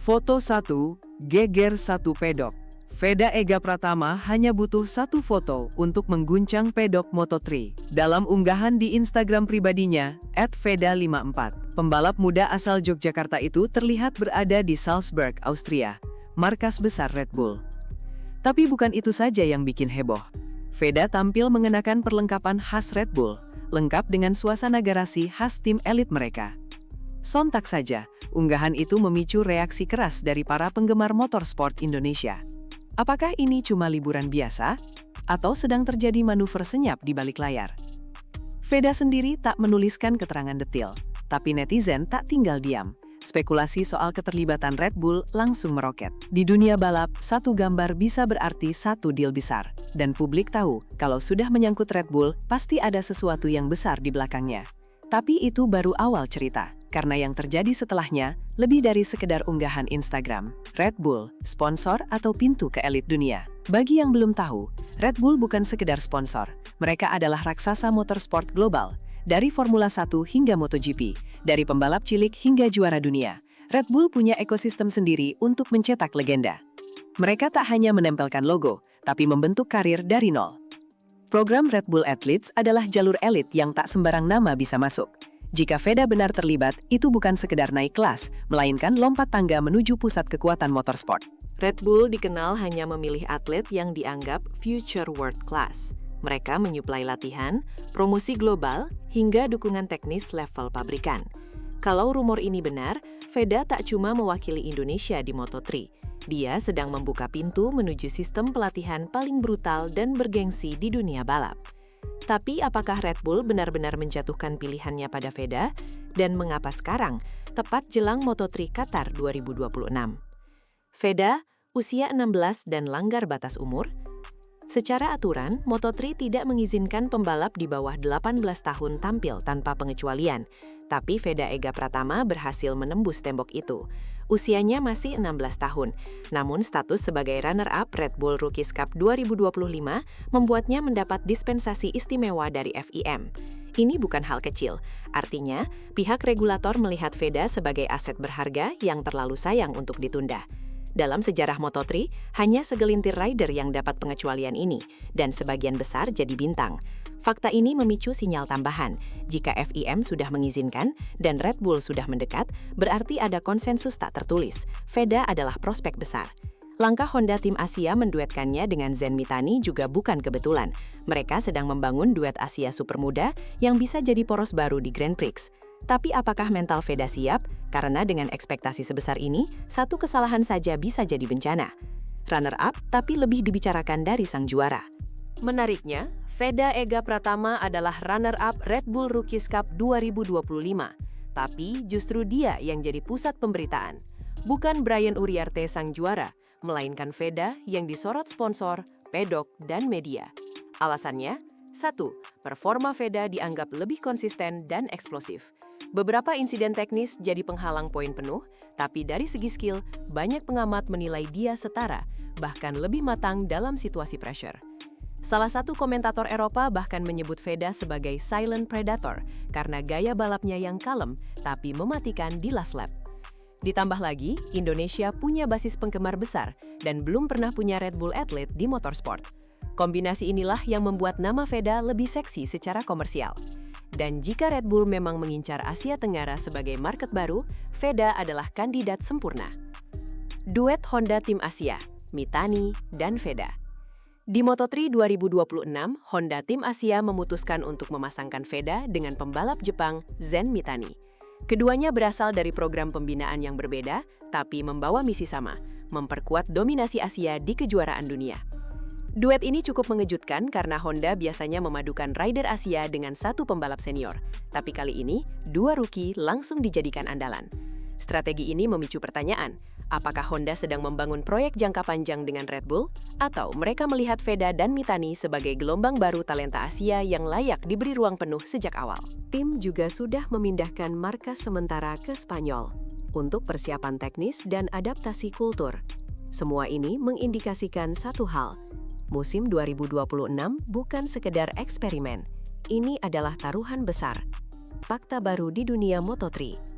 Foto 1, geger satu pedok. Veda Ega Pratama hanya butuh satu foto untuk mengguncang pedok Moto3. Dalam unggahan di Instagram pribadinya, @veda54, pembalap muda asal Yogyakarta itu terlihat berada di Salzburg, Austria, markas besar Red Bull. Tapi bukan itu saja yang bikin heboh. Veda tampil mengenakan perlengkapan khas Red Bull, lengkap dengan suasana garasi khas tim elit mereka. Sontak saja, unggahan itu memicu reaksi keras dari para penggemar motorsport Indonesia. Apakah ini cuma liburan biasa? Atau sedang terjadi manuver senyap di balik layar? Veda sendiri tak menuliskan keterangan detil, tapi netizen tak tinggal diam. Spekulasi soal keterlibatan Red Bull langsung meroket. Di dunia balap, satu gambar bisa berarti satu deal besar. Dan publik tahu, kalau sudah menyangkut Red Bull, pasti ada sesuatu yang besar di belakangnya. Tapi itu baru awal cerita, karena yang terjadi setelahnya lebih dari sekedar unggahan Instagram. Red Bull, sponsor atau pintu ke elit dunia. Bagi yang belum tahu, Red Bull bukan sekedar sponsor. Mereka adalah raksasa motorsport global. Dari Formula 1 hingga MotoGP, dari pembalap cilik hingga juara dunia, Red Bull punya ekosistem sendiri untuk mencetak legenda. Mereka tak hanya menempelkan logo, tapi membentuk karir dari nol. Program Red Bull Athletes adalah jalur elit yang tak sembarang nama bisa masuk. Jika Veda benar terlibat, itu bukan sekedar naik kelas, melainkan lompat tangga menuju pusat kekuatan motorsport. Red Bull dikenal hanya memilih atlet yang dianggap future world class. Mereka menyuplai latihan, promosi global, hingga dukungan teknis level pabrikan. Kalau rumor ini benar, Veda tak cuma mewakili Indonesia di Moto3. Dia sedang membuka pintu menuju sistem pelatihan paling brutal dan bergengsi di dunia balap. Tapi apakah Red Bull benar-benar menjatuhkan pilihannya pada Veda? Dan mengapa sekarang, tepat jelang Moto3 Qatar 2026? Veda, usia 16 dan langgar batas umur? Secara aturan, Moto3 tidak mengizinkan pembalap di bawah 18 tahun tampil tanpa pengecualian. Tapi Veda Ega Pratama berhasil menembus tembok itu. Usianya masih 16 tahun, namun status sebagai runner-up Red Bull Rookies Cup 2025 membuatnya mendapat dispensasi istimewa dari FIM. Ini bukan hal kecil, artinya pihak regulator melihat Veda sebagai aset berharga yang terlalu sayang untuk ditunda. Dalam sejarah Moto3, hanya segelintir rider yang dapat pengecualian ini, dan sebagian besar jadi bintang. Fakta ini memicu sinyal tambahan. Jika FIM sudah mengizinkan dan Red Bull sudah mendekat, berarti ada konsensus tak tertulis. Veda adalah prospek besar. Langkah Honda Tim Asia menduetkannya dengan Zen Mitani juga bukan kebetulan. Mereka sedang membangun duet Asia Super Muda yang bisa jadi poros baru di Grand Prix. Tapi apakah mental Veda siap? Karena dengan ekspektasi sebesar ini, satu kesalahan saja bisa jadi bencana. Runner-up, tapi lebih dibicarakan dari sang juara. Menariknya, Veda Ega Pratama adalah runner-up Red Bull Rookies Cup 2025. Tapi justru dia yang jadi pusat pemberitaan. Bukan Brian Uriarte sang juara, melainkan Veda yang disorot sponsor, pedok, dan media. Alasannya? 1. Performa Veda dianggap lebih konsisten dan eksplosif. Beberapa insiden teknis jadi penghalang poin penuh, tapi dari segi skill, banyak pengamat menilai dia setara, bahkan lebih matang dalam situasi pressure. Salah satu komentator Eropa bahkan menyebut Veda sebagai silent predator karena gaya balapnya yang kalem tapi mematikan di last lap. Ditambah lagi, Indonesia punya basis penggemar besar dan belum pernah punya Red Bull atlet di motorsport. Kombinasi inilah yang membuat nama Veda lebih seksi secara komersial. Dan jika Red Bull memang mengincar Asia Tenggara sebagai market baru, Veda adalah kandidat sempurna. Duet Honda Tim Asia, Mitani dan Veda. Di Moto3 2026, Honda Tim Asia memutuskan untuk memasangkan Veda dengan pembalap Jepang Zen Mitani. Keduanya berasal dari program pembinaan yang berbeda, tapi membawa misi sama, memperkuat dominasi Asia di kejuaraan dunia. Duet ini cukup mengejutkan karena Honda biasanya memadukan rider Asia dengan satu pembalap senior, tapi kali ini, dua rookie langsung dijadikan andalan. Strategi ini memicu pertanyaan, apakah Honda sedang membangun proyek jangka panjang dengan Red Bull? Atau mereka melihat Veda dan Mitani sebagai gelombang baru talenta Asia yang layak diberi ruang penuh sejak awal? Tim juga sudah memindahkan markas sementara ke Spanyol untuk persiapan teknis dan adaptasi kultur. Semua ini mengindikasikan satu hal, musim 2026 bukan sekedar eksperimen. Ini adalah taruhan besar. Fakta baru di dunia Moto3.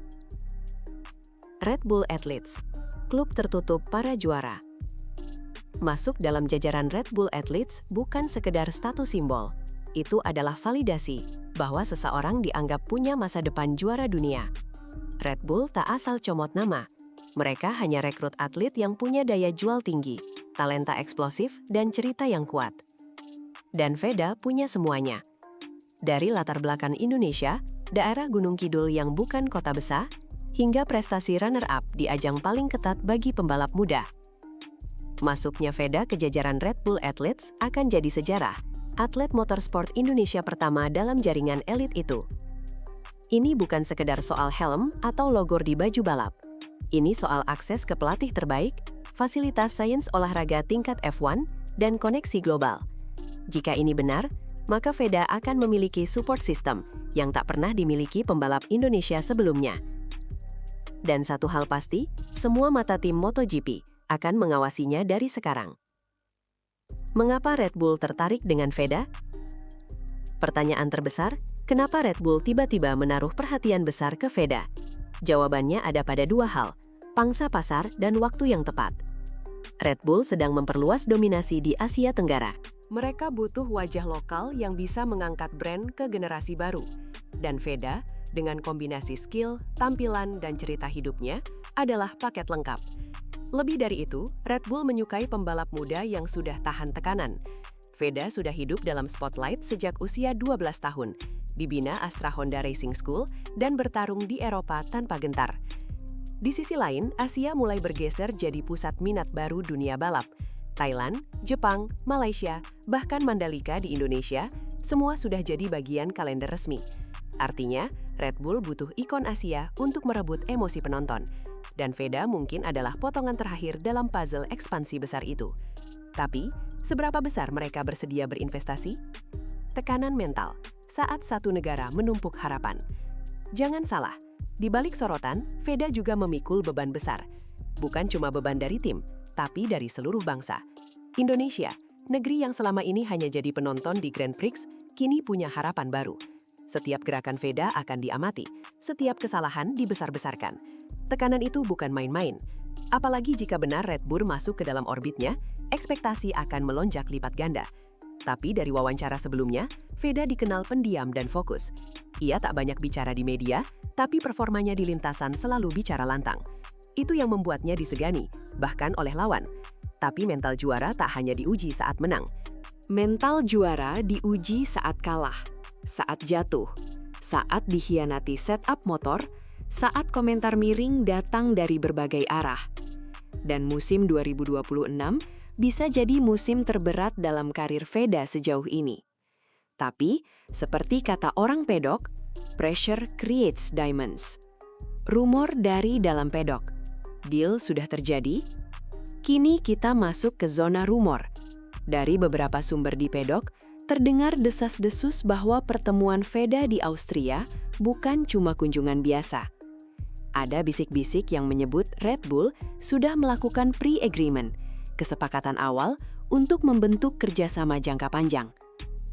Red Bull Athletes. klub tertutup para juara. Masuk dalam jajaran Red Bull Athletes bukan sekedar status simbol. Itu adalah validasi bahwa seseorang dianggap punya masa depan juara dunia. Red Bull tak asal comot nama. Mereka hanya rekrut atlet yang punya daya jual tinggi, talenta eksplosif, dan cerita yang kuat. Dan Veda punya semuanya. Dari latar belakang Indonesia, daerah Gunung Kidul yang bukan kota besar, hingga prestasi runner-up di ajang paling ketat bagi pembalap muda. Masuknya Veda ke jajaran Red Bull Athletes akan jadi sejarah, atlet motorsport Indonesia pertama dalam jaringan elit itu. Ini bukan sekedar soal helm atau logo di baju balap. Ini soal akses ke pelatih terbaik, fasilitas sains olahraga tingkat F1, dan koneksi global. Jika ini benar, maka Veda akan memiliki support system yang tak pernah dimiliki pembalap Indonesia sebelumnya. Dan satu hal pasti, semua mata tim MotoGP akan mengawasinya dari sekarang. Mengapa Red Bull tertarik dengan Veda? Pertanyaan terbesar, kenapa Red Bull tiba-tiba menaruh perhatian besar ke Veda? Jawabannya ada pada dua hal, pangsa pasar dan waktu yang tepat. Red Bull sedang memperluas dominasi di Asia Tenggara. Mereka butuh wajah lokal yang bisa mengangkat brand ke generasi baru. Dan Veda, dengan kombinasi skill, tampilan, dan cerita hidupnya, adalah paket lengkap. Lebih dari itu, Red Bull menyukai pembalap muda yang sudah tahan tekanan. Veda sudah hidup dalam spotlight sejak usia 12 tahun, dibina Astra Honda Racing School, dan bertarung di Eropa tanpa gentar. Di sisi lain, Asia mulai bergeser jadi pusat minat baru dunia balap. Thailand, Jepang, Malaysia, bahkan Mandalika di Indonesia, semua sudah jadi bagian kalender resmi. Artinya, Red Bull butuh ikon Asia untuk merebut emosi penonton. Dan Veda mungkin adalah potongan terakhir dalam puzzle ekspansi besar itu. Tapi, seberapa besar mereka bersedia berinvestasi? Tekanan mental saat satu negara menumpuk harapan. Jangan salah, di balik sorotan, Veda juga memikul beban besar. Bukan cuma beban dari tim, tapi dari seluruh bangsa. Indonesia, negeri yang selama ini hanya jadi penonton di Grand Prix, kini punya harapan baru. Setiap gerakan Veda akan diamati, setiap kesalahan dibesar-besarkan. Tekanan itu bukan main-main. Apalagi jika benar Red Bull masuk ke dalam orbitnya, ekspektasi akan melonjak lipat ganda. Tapi dari wawancara sebelumnya, Veda dikenal pendiam dan fokus. Ia tak banyak bicara di media, tapi performanya di lintasan selalu bicara lantang. Itu yang membuatnya disegani, bahkan oleh lawan. Tapi mental juara tak hanya diuji saat menang. Mental juara diuji saat kalah, saat jatuh, saat dikhianati setup motor, saat komentar miring datang dari berbagai arah. Dan musim 2026 bisa jadi musim terberat dalam karir Veda sejauh ini. Tapi, seperti kata orang pedok, pressure creates diamonds. Rumor dari dalam pedok. Deal sudah terjadi? Kini kita masuk ke zona rumor. Dari beberapa sumber di pedok, terdengar desas-desus bahwa pertemuan Veda di Austria bukan cuma kunjungan biasa. Ada bisik-bisik yang menyebut Red Bull sudah melakukan pre-agreement, kesepakatan awal untuk membentuk kerjasama jangka panjang.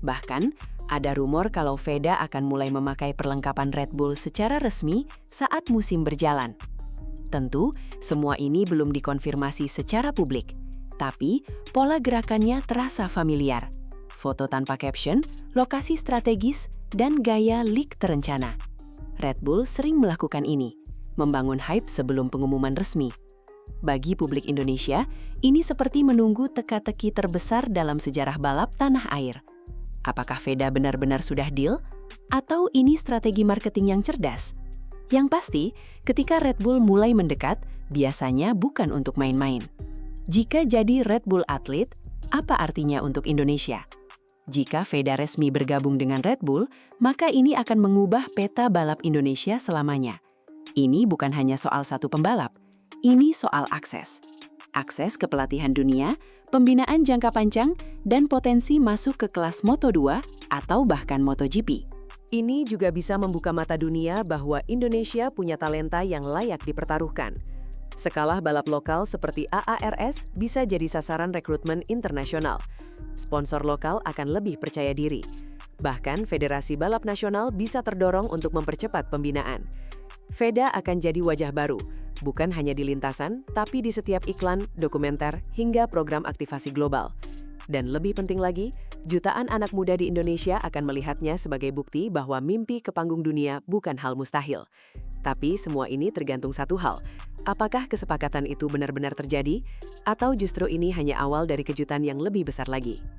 Bahkan, ada rumor kalau Veda akan mulai memakai perlengkapan Red Bull secara resmi saat musim berjalan. Tentu, semua ini belum dikonfirmasi secara publik, tapi pola gerakannya terasa familiar. Foto tanpa caption, lokasi strategis, dan gaya leak terencana. Red Bull sering melakukan ini, membangun hype sebelum pengumuman resmi. Bagi publik Indonesia, ini seperti menunggu teka-teki terbesar dalam sejarah balap tanah air. Apakah Veda benar-benar sudah deal? Atau ini strategi marketing yang cerdas? Yang pasti, ketika Red Bull mulai mendekat, biasanya bukan untuk main-main. Jika jadi Red Bull atlet, apa artinya untuk Indonesia? Jika Veda resmi bergabung dengan Red Bull, maka ini akan mengubah peta balap Indonesia selamanya. Ini bukan hanya soal satu pembalap, ini soal akses. Akses ke pelatihan dunia, pembinaan jangka panjang, dan potensi masuk ke kelas Moto2 atau bahkan MotoGP. Ini juga bisa membuka mata dunia bahwa Indonesia punya talenta yang layak dipertaruhkan. Skala balap lokal seperti AARS bisa jadi sasaran rekrutmen internasional. Sponsor lokal akan lebih percaya diri. Bahkan Federasi Balap Nasional bisa terdorong untuk mempercepat pembinaan. Veda akan jadi wajah baru, bukan hanya di lintasan, tapi di setiap iklan, dokumenter, hingga program aktivasi global. Dan lebih penting lagi, jutaan anak muda di Indonesia akan melihatnya sebagai bukti bahwa mimpi ke panggung dunia bukan hal mustahil. Tapi semua ini tergantung satu hal, apakah kesepakatan itu benar-benar terjadi, atau justru ini hanya awal dari kejutan yang lebih besar lagi.